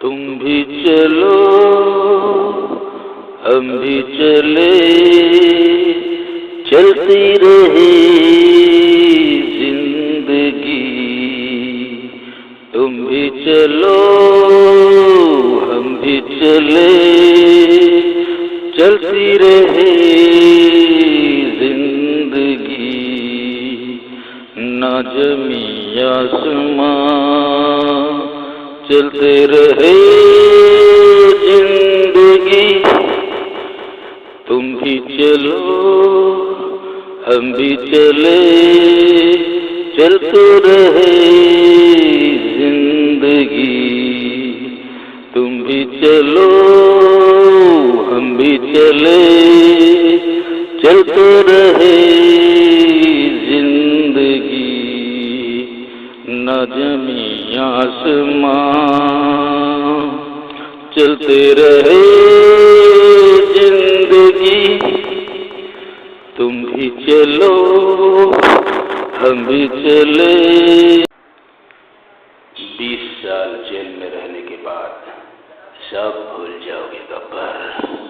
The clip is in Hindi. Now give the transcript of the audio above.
तुम भी चलो हम भी चले, चलती रहे जिंदगी। तुम भी चलो हम भी चले, चलती रहे जिंदगी। ना जमी आसमां चलते रहे जिंदगी। तुम भी चलो हम भी चले, चलते रहे जिंदगी। तुम भी चलो हम भी चले, चलते रहे जिंदगी। न जमी आसमां चलते रहे जिंदगी। तुम भी चलो हम भी चले। 20 साल जेल में रहने के बाद सब भूल जाओगे गब्बर।